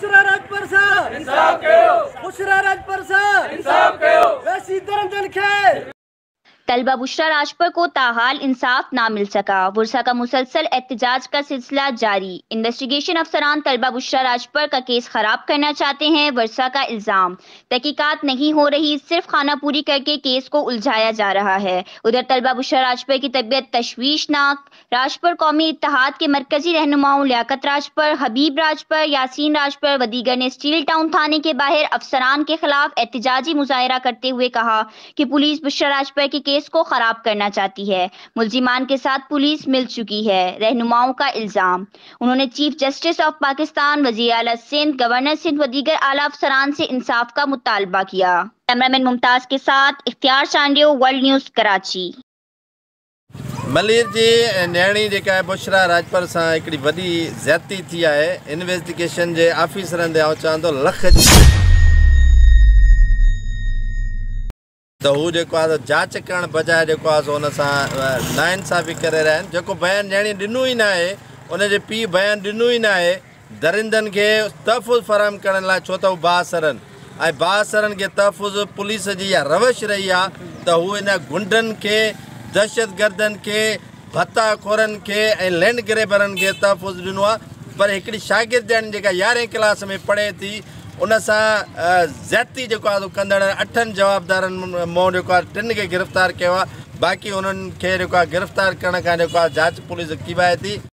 बुशरा राजपर साहब इंसाफ कयो। बुशरा राजपर साहब इंसाफ कयो। वैसी दरंदन खे तलबा बुशरा राजपर को ताहाल इंसाफ ना मिल सका। वर्षा का मुसलसल एहतजाज का सिलसिला जारी। इन्वेस्टिगेशन अफसरान तलबा बुशरा राजपर का केस खराब करना चाहते हैं। वर्षा का इल्जाम, तहकीकात नहीं हो रही, सिर्फ खाना पूरी करके केस को उलझाया जा रहा है। उधर तलबा बुशरा राजपर की तबीयत तशवीशनाक। राजपर कौमी इत्तेहाद के मरकजी रहनुमाओं लियाकत राजपर, हबीब राजपर, यासीन राजपर व दीगर ने स्टील टाउन थाने के बाहर अफसरान के खिलाफ एहतजाजी मुजाहरा करते हुए कहा कि पुलिस बुशरा राजपर के केस को खराब करना चाहती है। मुलजिमान के साथ पुलिस मिल चुकी है, रहनुमाओं का इल्जाम। उन्होंने चीफ जस्टिस ऑफ पाकिस्तान, वज़ीर आला सिंध, गवर्नर सिंध व दीगर आला अफसरान से इंसाफ का मुतालबा किया। कैमरामैन मुमताज के साथ इख्तियार चांडियो, वर्ल्ड न्यूज़, कराची। मलिर जी न्याणी जेका है बुशरा राजपर सां हिकिड़ी वॾी ज़्यादती थी आहे। इन्वेस्टिगेशन जे ऑफिसरनि ॾे चवंदो लख तो हू जेको आहे जांच करण बजाए जेको आहे सो हुन सां नाइंसाफ़ी करे रहिया आहिनि। जेको बयानु न्याणी ॾिनो ई न आहे, उनजे पीउ बयानु ॾिनो ई न आहे दरिंदनि खे तहफ़ुज़ फ़राहम करण लाइ, छो त हू बाअसरनि ऐं बाअसरनि खे तहफ़ुज़ पुलिस जी इहा रवश रही आहे त हू इन गुंडनि खे, दहशतगर्दनि खे, भत्ताखोरनि खे ऐं लैंड ग्रेबरनि खे तहफ़ुज़ ॾिनो आहे। पर हिकिड़ी शागिर्दियाणी जेका 11वीं क्लास में पढ़े थी, उन सां ज़्यादती जेको आहे कंदड़ 8 जवाबदारनि मां जेको आहे 3 खे गिरफ़्तार कयो आहे। बाक़ी उन्हनि खे जेको आहे गिरफ़्तार करण खां जेको आहे जांच पुलिस कीवाए थी।